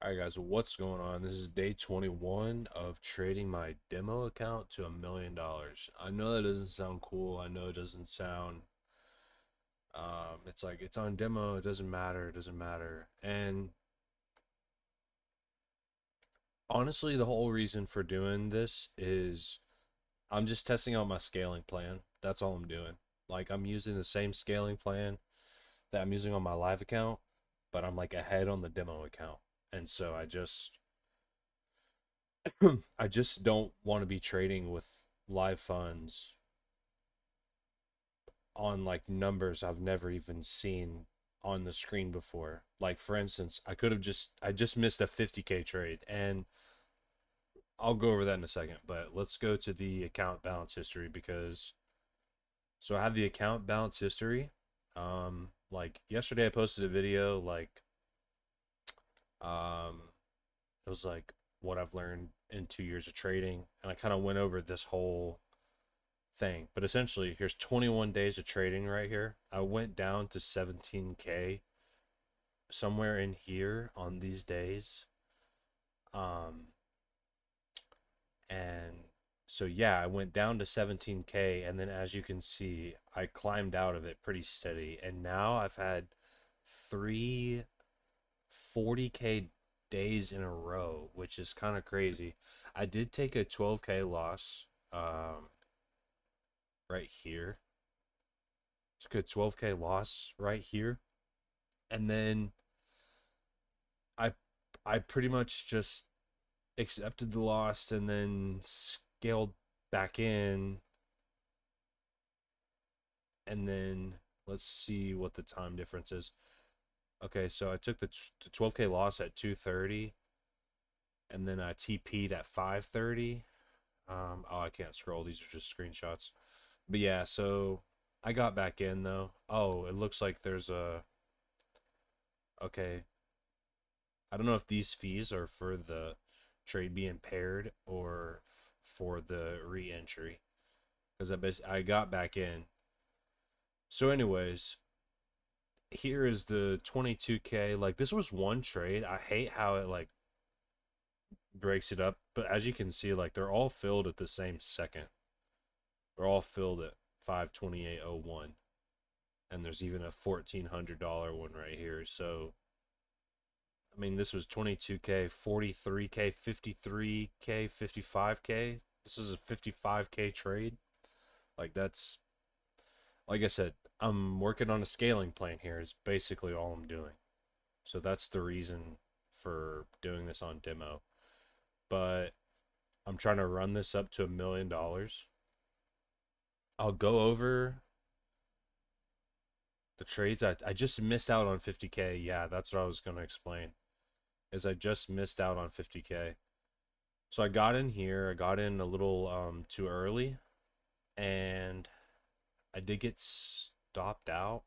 Alright guys, what's going on? This is day 21 of trading my demo account to $1 million. I know that doesn't sound cool. I know it doesn't sound it's like it's on demo, it doesn't matter, it doesn't matter. And honestly, the whole reason for doing this is I'm just testing out my scaling plan. That's all I'm doing. Like I'm using the same scaling plan that I'm using on my live account, but I'm like ahead on the demo account. And so I just don't want to be trading with live funds on like numbers I've never even seen on the screen before. Like for instance, I just missed a 50K trade, and I'll go over that in a second, but let's go to the account balance history because so I have the account balance history. Like yesterday I posted a video um it was like what I've learned in 2 years of trading, and I kind of went over this whole thing. But essentially, here's 21 days of trading right here. I went down to 17K somewhere in here on these days. Um, and so yeah, I went down to 17K, and then as you can see, I climbed out of it pretty steady. And now I've had three 40K days in a row, which is kind of crazy. I did take a 12K loss right here. It's a good 12K loss right here. And then I I pretty much just accepted the loss and then scaled back in, and then let's see what the time difference is. Okay, so I took the 12K loss at 2:30, and then I TP'd at 5:30. Oh, I can't scroll. These are just screenshots. But yeah, so I got back in though. Oh, it looks like there's a okay. I don't know if these fees are for the trade being paired or for the re-entry because I got back in. So, anyways, here is the 22K. Like this was one trade. I hate how it like breaks it up, but as you can see, like they're all filled at the same second. They're all filled at 528.01, and there's even a $1,400 one right here. So I mean, this was 22K, 43K, 53K, 55K. This is a 55K trade. Like that's like I said, I'm working on a scaling plan here is basically all I'm doing. So that's the reason for doing this on demo. But I'm trying to run this up to $1 million. I'll go over the trades. I just missed out on 50K. Yeah, that's what I was gonna explain. Is I just missed out on 50K. So I got in here. I got in a little too early, and I did get stopped out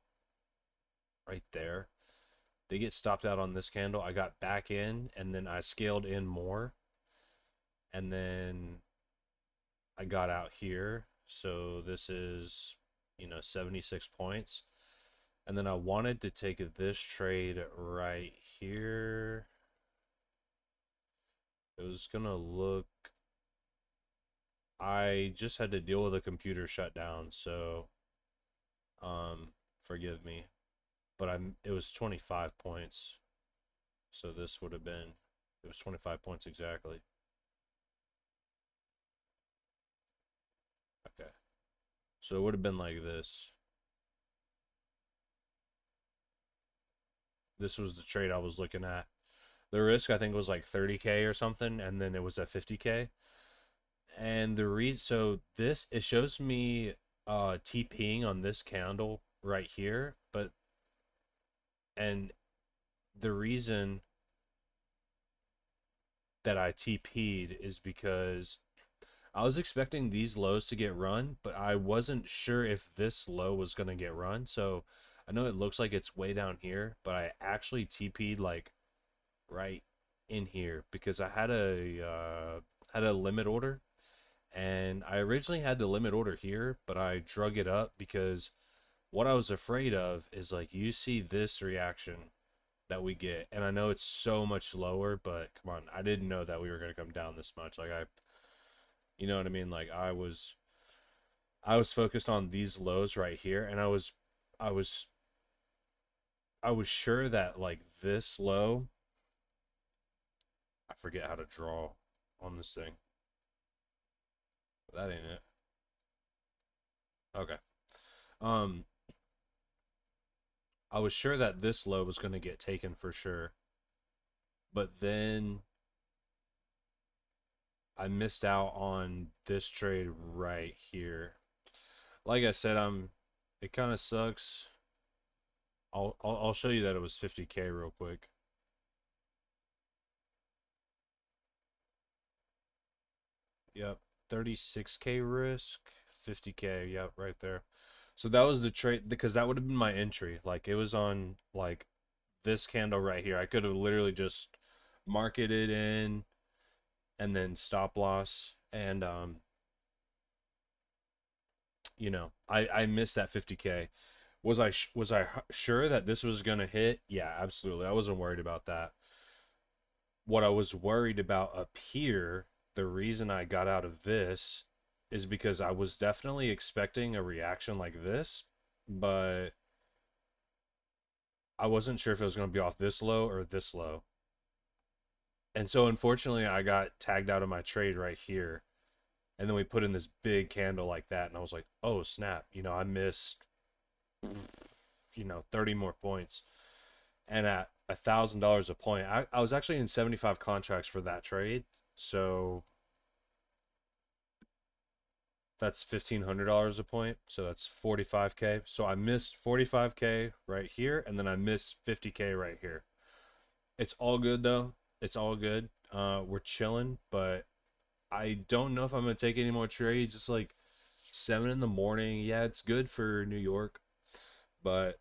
right there. They get stopped out on this candle. I got back in, and then I scaled in more, and then I got out here. So this is, 76 points. And then I wanted to take this trade right here. It was gonna look, I just had to deal with a computer shutdown, so forgive me. But it was 25 points. So this would have been, it was 25 points exactly. Okay. So it would have been like this. This was the trade I was looking at. The risk I think was like 30K or something, and then it was at 50K. And so this it shows me TPing on this candle right here, but and the reason that I TP'd is because I was expecting these lows to get run, but I wasn't sure if this low was going to get run. So I know it looks like it's way down here, but I actually TP'd like right in here because I had a limit order, and I originally had the limit order here, but I drug it up because what I was afraid of is like you see this reaction that we get. And I know it's so much lower, but come on, I didn't know that we were going to come down this much. Like you know what I mean? Like I was focused on these lows right here, and I was I was sure that like this low, I forget how to draw on this thing. That ain't it. Okay. Um I was sure that this low was going to get taken for sure. But then I missed out on this trade right here. Like I said, it kind of sucks. I'll show you that it was 50K real quick. Yep, 36K risk, 50K. Yep, right there. So that was the trade because that would have been my entry. Like it was on like this candle right here. I could have literally just marketed in and then stop loss and you know, I missed that 50K. Was I sure that this was going to hit? Yeah, absolutely. I wasn't worried about that. What I was worried about up here, the reason I got out of this is because I was definitely expecting a reaction like this, but I wasn't sure if it was going to be off this low or this low. And so unfortunately, I got tagged out of my trade right here. And then we put in this big candle like that, and I was like, "Oh, snap. I missed 30 more points." And at $1,000 a point, I was actually in 75 contracts for that trade. So that's $1,500 a point. So that's 45K. So I missed 45K right here, and then I missed 50K right here. It's all good though. It's all good. We're chilling, but I don't know if I'm gonna take any more trades. It's like 7 in the morning. Yeah, it's good for New York, but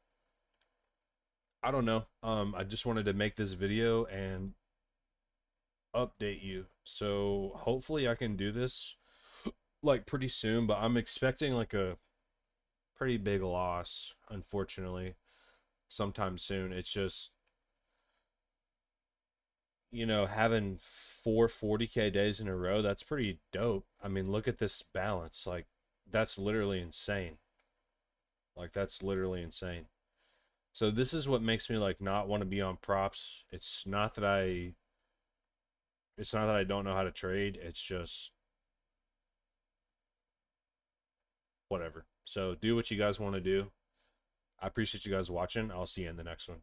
I don't know. I just wanted to make this video and update you. So hopefully I can do this like pretty soon, but I'm expecting like a pretty big loss, unfortunately, sometime soon. It's just, having 440K days in a row, that's pretty dope. I mean, look at this balance. Like, that's literally insane. Like, that's literally insane. So this is what makes me like not want to be on props. It's not that I don't know how to trade. It's just whatever. So do what you guys want to do. I appreciate you guys watching. I'll see you in the next one.